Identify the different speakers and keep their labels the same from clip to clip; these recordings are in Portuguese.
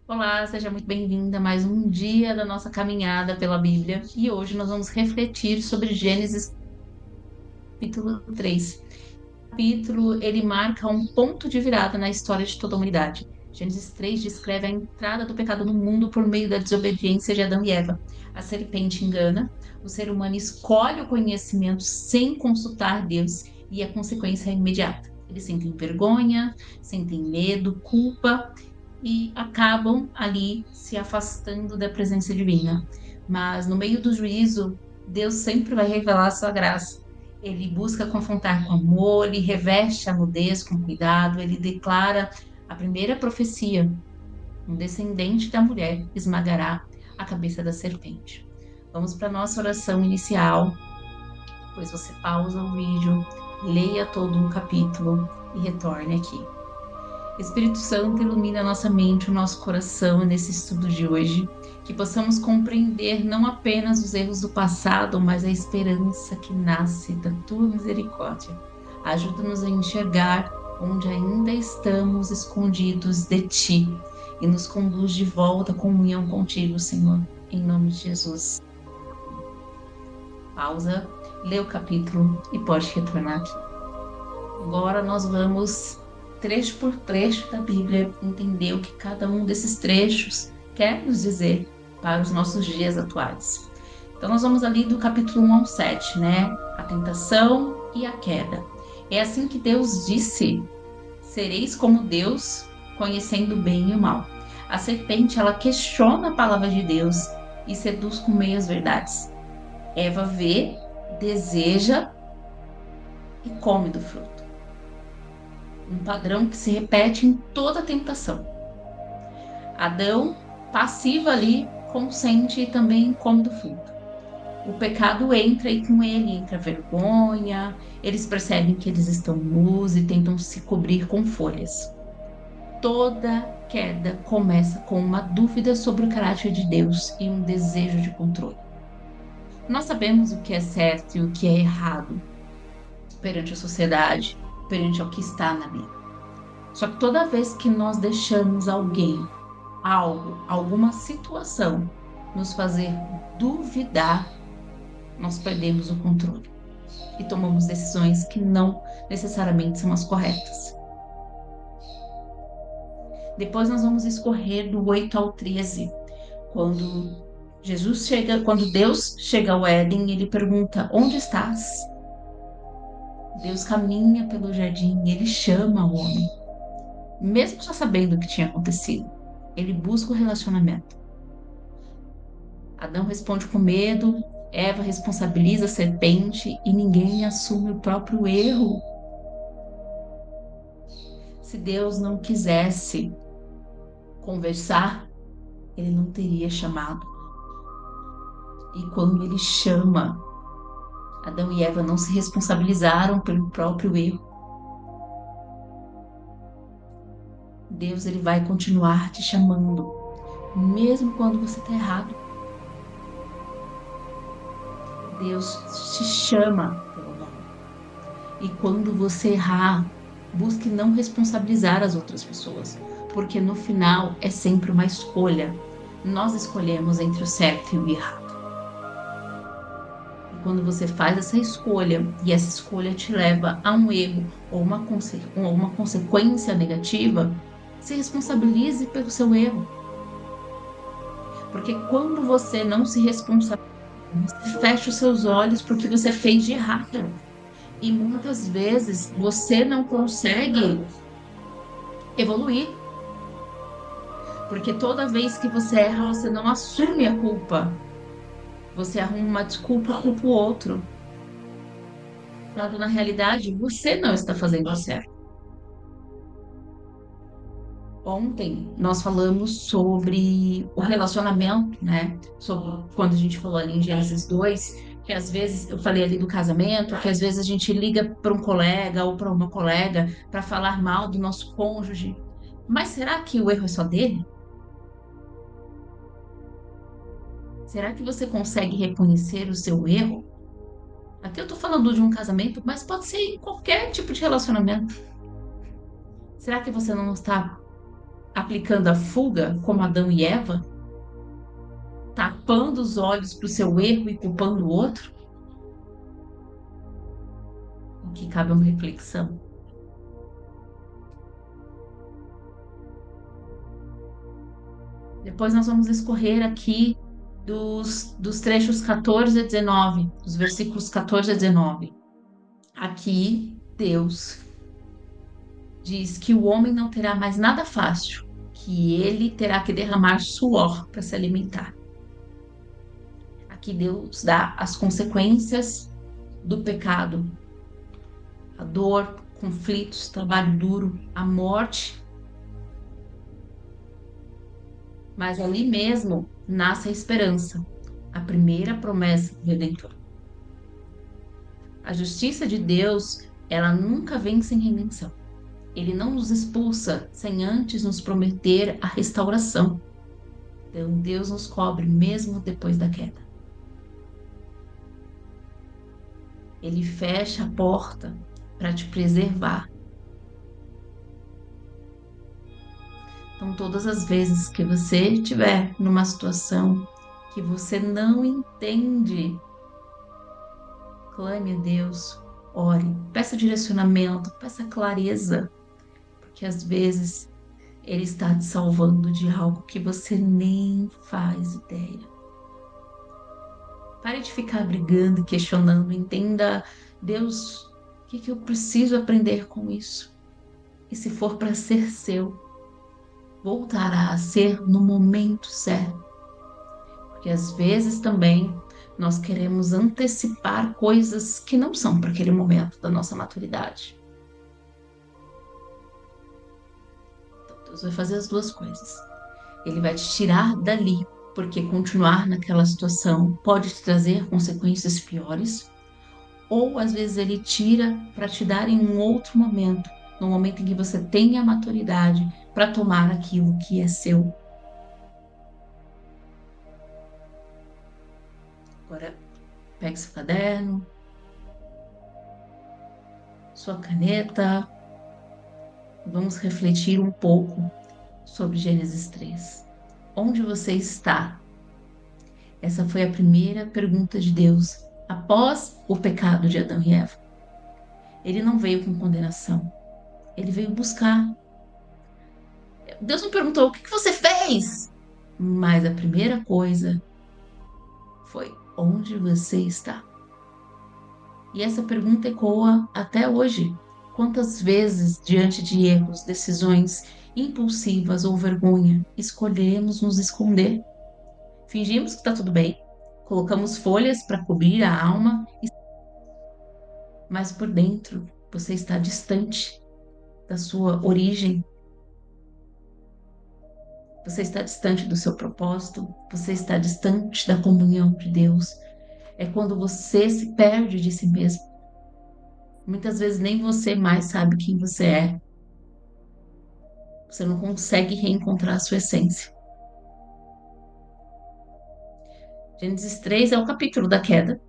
Speaker 1: Olá, seja muito bem-vinda a mais um dia da nossa caminhada pela Bíblia. E hoje nós vamos refletir sobre Gênesis capítulo 3. O capítulo, ele marca um ponto de virada na história de toda a humanidade. Gênesis 3 descreve a entrada do pecado no mundo por meio da desobediência de Adão e Eva. A serpente engana, o ser humano escolhe o conhecimento sem consultar Deus e a consequência é imediata. Eles sentem vergonha, sentem medo, culpa e acabam ali se afastando da presença divina. Mas no meio do juízo, Deus sempre vai revelar a sua graça. Ele busca confrontar com amor, ele reveste a nudez com cuidado, ele declara a primeira profecia: um descendente da mulher esmagará a cabeça da serpente. Vamos para a nossa oração inicial, depois você pausa o vídeo, leia todo o capítulo e retorne aqui. Espírito Santo, ilumina a nossa mente, o nosso coração nesse estudo de hoje, que possamos compreender não apenas os erros do passado, mas a esperança que nasce da tua misericórdia. Ajuda-nos a enxergar onde ainda estamos escondidos de ti e nos conduz de volta à comunhão contigo, Senhor, em nome de Jesus. Pausa, lê o capítulo e pode retornar aqui. Agora nós vamos, trecho por trecho da Bíblia, entender o que cada um desses trechos quer nos dizer para os nossos dias atuais. Então, nós vamos ali do capítulo 1 ao 7, né? A tentação e a queda. É assim que Deus disse: sereis como Deus, conhecendo o bem e o mal. A serpente, ela questiona a palavra de Deus e seduz com meias verdades. Eva vê, deseja e come do fruto. Um padrão que se repete em toda tentação. Adão, passivo ali, consente e também come do fruto. O pecado entra e com ele entra a vergonha, eles percebem que eles estão nus e tentam se cobrir com folhas. Toda queda começa com uma dúvida sobre o caráter de Deus e um desejo de controle. Nós sabemos o que é certo e o que é errado perante a sociedade, perante o que está na Bíblia. Só que toda vez que nós deixamos alguém, algo, alguma situação nos fazer duvidar, nós perdemos o controle e tomamos decisões que não necessariamente são as corretas. Depois nós vamos escorrer do 8 ao 13, quando quando Deus chega ao Éden, ele pergunta: onde estás? Deus caminha pelo jardim, ele chama o homem, mesmo já sabendo o que tinha acontecido. Ele busca o relacionamento. Adão responde com medo, Eva responsabiliza a serpente e ninguém assume o próprio erro. Se Deus não quisesse conversar, ele não teria chamado. E quando ele chama, Adão e Eva não se responsabilizaram pelo próprio erro. Deus, ele vai continuar te chamando, mesmo quando você está errado. Deus te chama pelo nome. E quando você errar, busque não responsabilizar as outras pessoas, porque no final é sempre uma escolha. Nós escolhemos entre o certo e o errado. E quando você faz essa escolha e essa escolha te leva a um erro ou uma consequência negativa, se responsabilize pelo seu erro. Porque quando você não se responsabiliza, você fecha os seus olhos porque você fez de errado. E muitas vezes você não consegue evoluir, porque toda vez que você erra, você não assume a culpa. Você arruma uma desculpa, culpa o outro. Quando na realidade você não está fazendo o certo. Ontem nós falamos sobre o relacionamento, né? Sobre quando a gente falou ali em Gênesis 2, que às vezes eu falei ali do casamento, que às vezes a gente liga para um colega ou para uma colega para falar mal do nosso cônjuge. Mas será que o erro é só dele? Será que você consegue reconhecer o seu erro? Aqui eu estou falando de um casamento, mas pode ser em qualquer tipo de relacionamento. Será que você não está aplicando a fuga, como Adão e Eva, tapando os olhos para o seu erro e culpando o outro? O que cabe é uma reflexão. Depois nós vamos escorrer aqui dos trechos 14 a 19, dos versículos 14 a 19. Aqui, Deus diz que o homem não terá mais nada fácil, que ele terá que derramar suor para se alimentar. Aqui Deus dá as consequências do pecado, a dor, conflitos, trabalho duro, a morte. Mas ali mesmo nasce a esperança, a primeira promessa do Redentor. A justiça de Deus, ela nunca vem sem redenção. Ele não nos expulsa sem antes nos prometer a restauração. Então, Deus nos cobre mesmo depois da queda. Ele fecha a porta para te preservar. Então, todas as vezes que você estiver numa situação que você não entende, clame a Deus, ore, peça direcionamento, peça clareza, porque às vezes Ele está te salvando de algo que você nem faz ideia. Pare de ficar brigando, questionando, entenda, Deus, o que eu preciso aprender com isso? E se for para ser seu, voltará a ser no momento certo. Porque às vezes também nós queremos antecipar coisas que não são para aquele momento da nossa maturidade. Então, Deus vai fazer as duas coisas. Ele vai te tirar dali, porque continuar naquela situação pode te trazer consequências piores, ou às vezes ele tira para te dar em um outro momento, no momento em que você tenha a maturidade para tomar aquilo que é seu. Agora, pegue seu caderno, sua caneta, vamos refletir um pouco sobre Gênesis 3. Onde você está? Essa foi a primeira pergunta de Deus após o pecado de Adão e Eva. Ele não veio com condenação, ele veio buscar. Deus não perguntou: o que você fez? Mas a primeira coisa foi: onde você está? E essa pergunta ecoa até hoje. Quantas vezes, diante de erros, decisões impulsivas ou vergonha, escolhemos nos esconder? Fingimos que está tudo bem, colocamos folhas para cobrir a alma, mas por dentro você está distante da sua origem, você está distante do seu propósito, você está distante da comunhão de Deus. É quando você se perde de si mesmo. Muitas vezes nem você mais sabe quem você é. Você não consegue reencontrar a sua essência. Gênesis 3 é o capítulo da queda,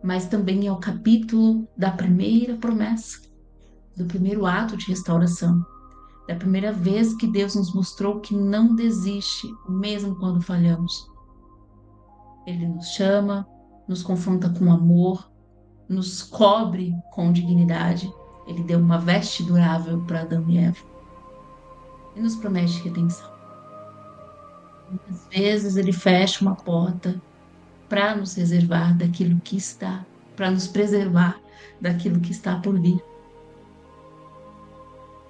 Speaker 1: mas também é o capítulo da primeira promessa, do primeiro ato de restauração, da primeira vez que Deus nos mostrou que não desiste, mesmo quando falhamos. Ele nos chama, nos confronta com amor, nos cobre com dignidade. Ele deu uma veste durável para Adão e Eva e nos promete redenção. Muitas vezes ele fecha uma porta para nos reservar daquilo que está, para nos preservar daquilo que está por vir.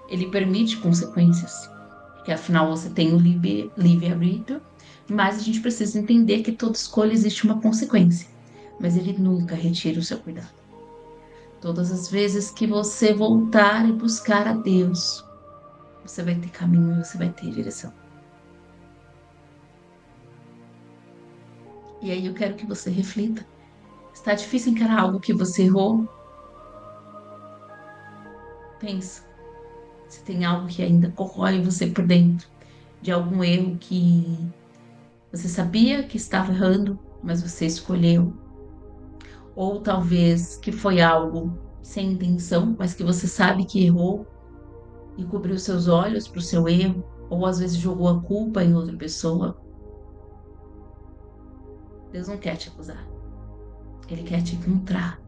Speaker 1: Ele permite consequências, porque afinal você tem o livre-arbítrio, mas a gente precisa entender que toda escolha existe uma consequência, mas ele nunca retira o seu cuidado. Todas as vezes que você voltar e buscar a Deus, você vai ter caminho, você vai ter direção. E aí eu quero que você reflita. Está difícil encarar algo que você errou? Pensa. Se tem algo que ainda corrói você por dentro, de algum erro que você sabia que estava errando, mas você escolheu. Ou talvez que foi algo sem intenção, mas que você sabe que errou e cobriu seus olhos para o seu erro. ou às vezes jogou a culpa em outra pessoa. Deus não quer te acusar, Ele quer te encontrar.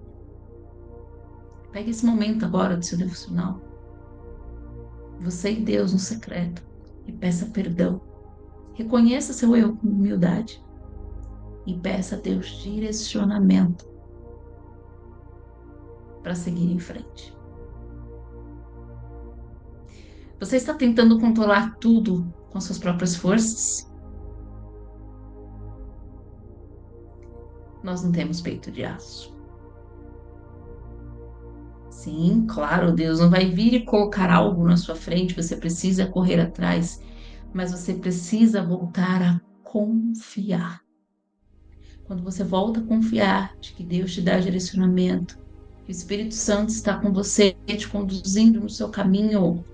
Speaker 1: Pegue esse momento agora do seu devocional, você e Deus no secreto, e peça perdão. Reconheça seu erro com humildade e peça a Deus direcionamento para seguir em frente. Você está tentando controlar tudo com suas próprias forças? Nós não temos peito de aço. Sim, claro, Deus não vai vir e colocar algo na sua frente, você precisa correr atrás, mas você precisa voltar a confiar. Quando você volta a confiar de que Deus te dá direcionamento, que o Espírito Santo está com você, te conduzindo no seu caminho,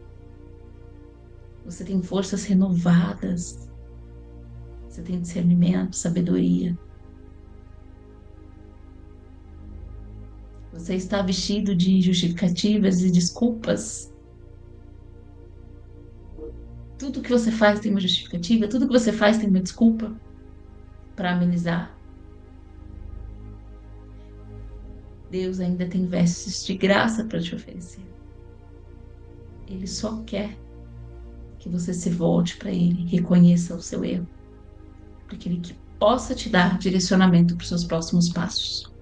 Speaker 1: você tem forças renovadas, você tem discernimento, sabedoria. Você está vestido de justificativas e desculpas. Tudo que você faz tem uma justificativa, tudo que você faz tem uma desculpa para amenizar. Deus ainda tem vestes de graça para te oferecer. Ele só quer que você se volte para Ele, reconheça o seu erro, porque Ele que possa te dar direcionamento para os seus próximos passos.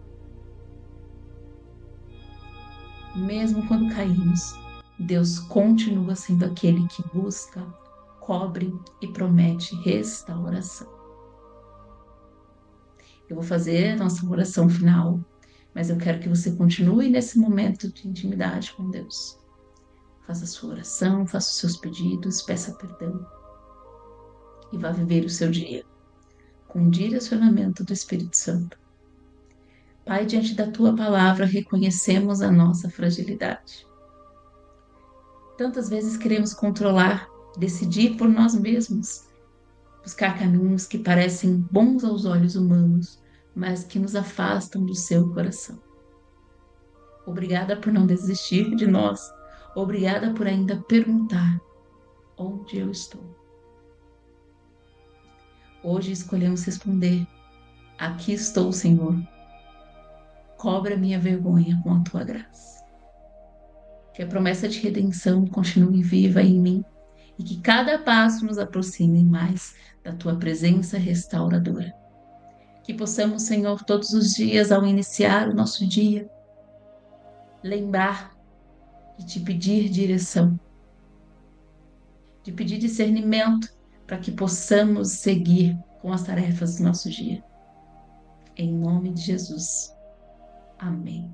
Speaker 1: Mesmo quando caímos, Deus continua sendo aquele que busca, cobre e promete restauração. Eu vou fazer a nossa oração final, mas eu quero que você continue nesse momento de intimidade com Deus. Faça a sua oração, faça os seus pedidos, peça perdão e vá viver o seu dia com o direcionamento do Espírito Santo. Pai, diante da tua palavra, reconhecemos a nossa fragilidade. Tantas vezes queremos controlar, decidir por nós mesmos, buscar caminhos que parecem bons aos olhos humanos, mas que nos afastam do seu coração. Obrigada por não desistir de nós. Obrigada por ainda perguntar onde eu estou. Hoje escolhemos responder: aqui estou, Senhor. Cobre a minha vergonha com a tua graça. Que a promessa de redenção continue viva em mim e que cada passo nos aproxime mais da tua presença restauradora. Que possamos, Senhor, todos os dias, ao iniciar o nosso dia, lembrar de te pedir direção, de pedir discernimento para que possamos seguir com as tarefas do nosso dia. Em nome de Jesus. Amém.